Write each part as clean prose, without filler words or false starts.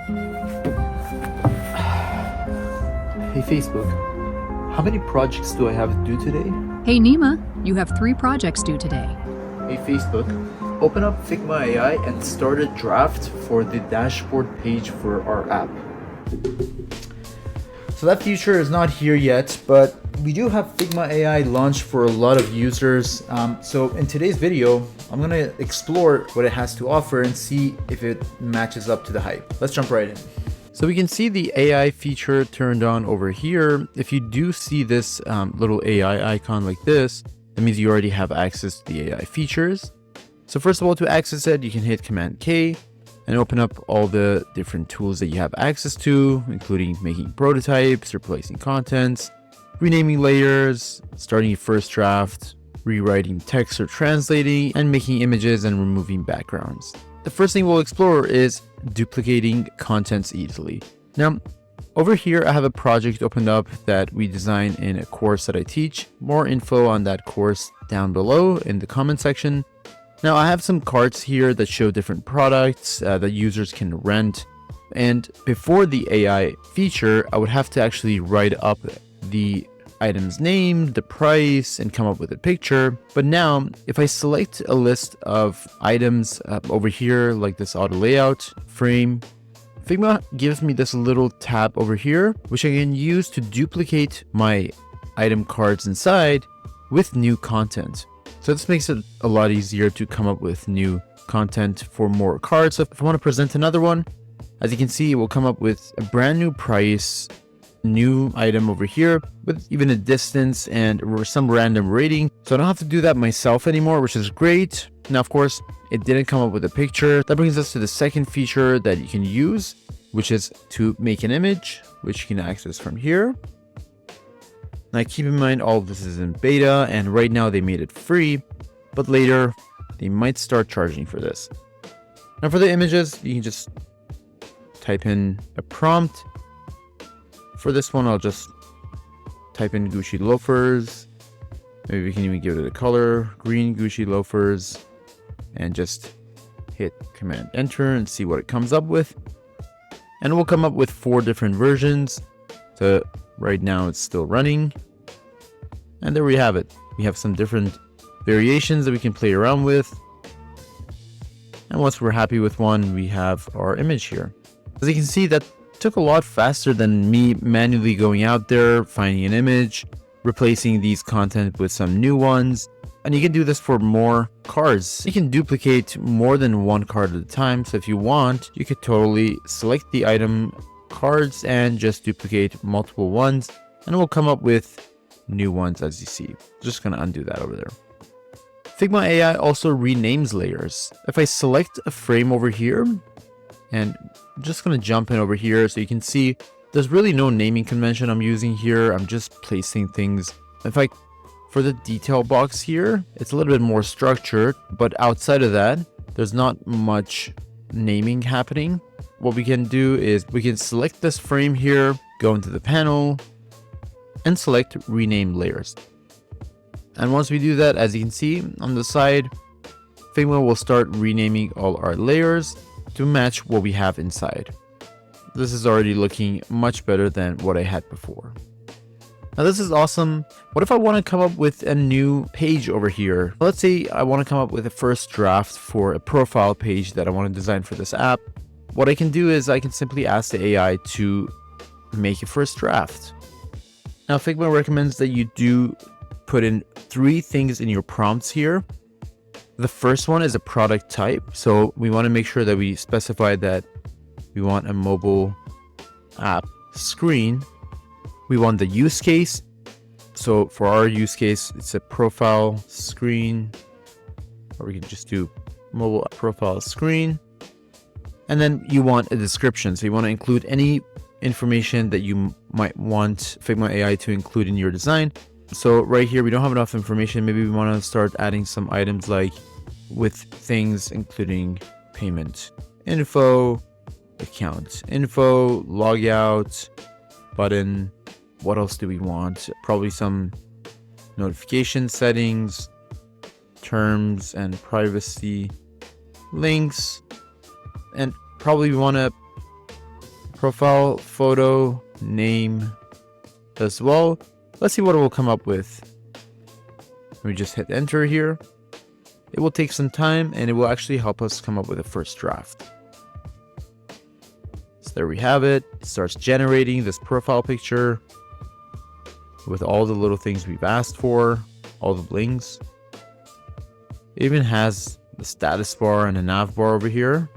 Hey Facebook, how many projects do I have due today? Hey Nima, you have 3 projects due today. Hey Facebook, open up Figma AI and start a draft for the dashboard page for our app. So that feature is not here yet, but we do have Figma AI launched for a lot of users. So in today's video, I'm gonna explore what it has to offer and see if it matches up to the hype. Let's jump right in. So we can see the AI feature turned on over here. If you do see this little AI icon like this, that means you already have access to the AI features. So first of all, to access it, you can hit Command K and open up all the different tools that you have access to, including making prototypes, replacing contents, renaming layers, starting a first draft, rewriting text or translating, and making images and removing backgrounds. The first thing we'll explore is duplicating contents easily. Now, over here, I have a project opened up that we designed in a course that I teach. More info on that course down below in the comment section. Now, I have some cards here that show different products that users can rent. And before the AI feature, I would have to actually write up the item's name, the price, and come up with a picture. But now, if I select a list of items over here, like this auto layout frame, Figma gives me this little tab over here, which I can use to duplicate my item cards inside with new content. So this makes it a lot easier to come up with new content for more cards. So if I want to present another one, as you can see, it will come up with a brand new price, new item over here with even a distance and some random rating. So I don't have to do that myself anymore, which is great. Now, of course, it didn't come up with a picture. That brings us to the second feature that you can use, which is to make an image, which you can access from here. Now, keep in mind, all of this is in beta, and right now they made it free, but later they might start charging for this. Now, for the images, you can just type in a prompt. For this one, I'll just type in Gucci loafers. Maybe we can even give it a color, green Gucci loafers, and just hit Command Enter and see what it comes up with. And we'll come up with 4 different versions. So right now it's still running. And there we have it. We have some different variations that we can play around with. And once we're happy with one, we have our image here. As you can see, that took a lot faster than me manually going out there, finding an image, replacing these content with some new ones. And you can do this for more cards. You can duplicate more than one card at a time. So if you want, you could totally select the item cards and just duplicate multiple ones, and it will come up with new ones as you see. Just gonna undo that over there. Figma AI also renames layers. If I select a frame over here, and I'm just gonna jump in over here so you can see there's really no naming convention I'm using here. I'm just placing things. For the detail box here, it's a little bit more structured, but outside of that, there's not much naming happening. What we can do is we can select this frame here, go into the panel, and select rename layers. And once we do that, as you can see on the side, Figma will start renaming all our layers to match what we have inside. This is already looking much better than what I had before. Now this is awesome. What if I want to come up with a new page over here? Let's say I want to come up with a first draft for a profile page that I want to design for this app. What I can do is I can simply ask the AI to make a first draft. Now Figma recommends that you do put in 3 things in your prompts here. The first one is a product type. So we want to make sure that we specify that we want a mobile app screen. We want the use case. So for our use case, it's a profile screen, or we can just do mobile profile screen. And then you want a description. So you want to include any information that you might want Figma AI to include in your design. So right here, we don't have enough information. Maybe we want to start adding some items like with things including payment info, account info, logout, button. What else do we want? Probably some notification settings, terms and privacy, links, and probably we want to profile photo name as well. Let's see what it will come up with. We just hit enter here. It will take some time and it will actually help us come up with a first draft. So there we have it. It starts generating this profile picture with all the little things we've asked for, all the blinks. It even has the status bar and a nav bar over here.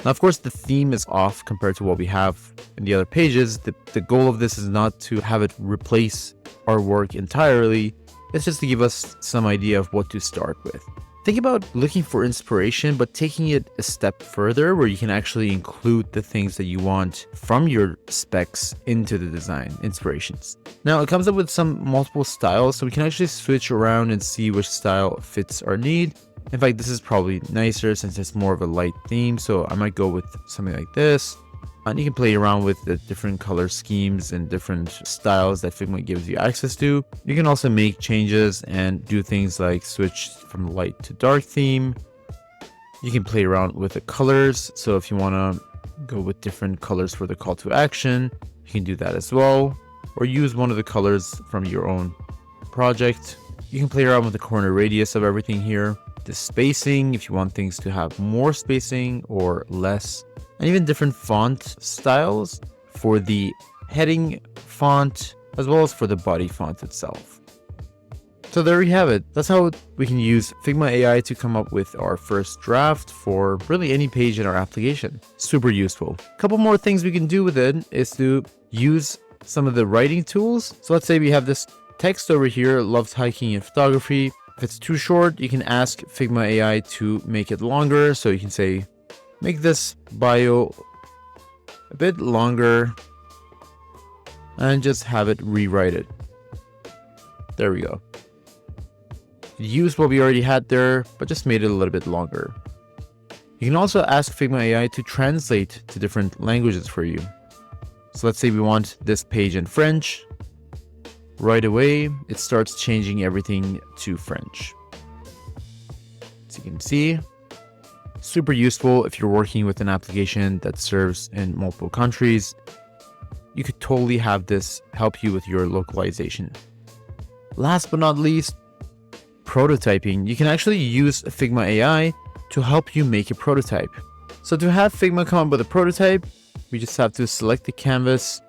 Now, of course, the theme is off compared to what we have in the other pages. The goal of this is not to have it replace our work entirely. It's just to give us some idea of what to start with. Think about looking for inspiration, but taking it a step further where you can actually include the things that you want from your specs into the design inspirations. Now, it comes up with some multiple styles, so we can actually switch around and see which style fits our need. In fact, this is probably nicer since it's more of a light theme, so I might go with something like this. And you can play around with the different color schemes and different styles that Figma gives you access to. You can also make changes and do things like switch from light to dark theme. You can play around with the colors. So if you want to go with different colors for the call to action, you can do that as well. Or use one of the colors from your own project. You can play around with the corner radius of everything here. The spacing, if you want things to have more spacing or less. And even different font styles for the heading font as well as for the body font itself. So there we have it. That's how we can use Figma AI to come up with our first draft for really any page in our application. Super useful. A couple more things we can do with it is to use some of the writing tools. So let's say we have this text over here, loves hiking and photography. If it's too short, you can ask Figma AI to make it longer. So you can say, make this bio a bit longer and just have it rewrite it. There we go. Use what we already had there, but just made it a little bit longer. You can also ask Figma AI to translate to different languages for you. So let's say we want this page in French. Right away, it starts changing everything to French. As you can see, super useful if you're working with an application that serves in multiple countries. You could totally have this help you with your localization. Last but not least, prototyping. You can actually use Figma AI to help you make a prototype. So to have Figma come up with a prototype, we just have to select the canvas,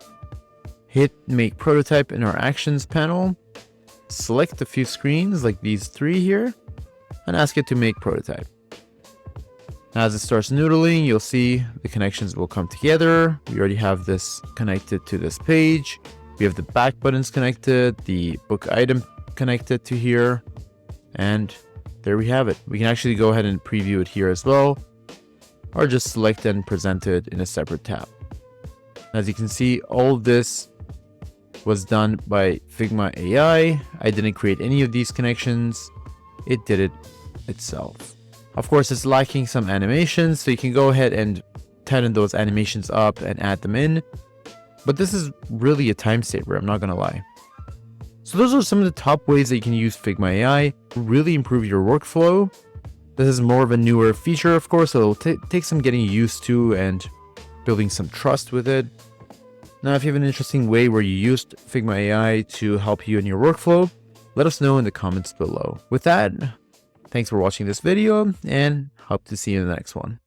hit make prototype in our actions panel, select a few screens like these three here, and ask it to make prototype. As it starts noodling, you'll see the connections will come together. We already have this connected to this page. We have the back buttons connected, the book item connected to here, and there we have it. We can actually go ahead and preview it here as well, or just select and present it in a separate tab. As you can see, all of this was done by Figma AI. I didn't create any of these connections. It did it itself. Of course, it's lacking some animations, so you can go ahead and tighten those animations up and add them in. But this is really a time saver, I'm not gonna lie. So those are some of the top ways that you can use Figma AI to really improve your workflow. This is more of a newer feature, of course, so it'll take some getting used to and building some trust with it. Now, if you have an interesting way where you used Figma AI to help you in your workflow, let us know in the comments below. With that, thanks for watching this video and hope to see you in the next one.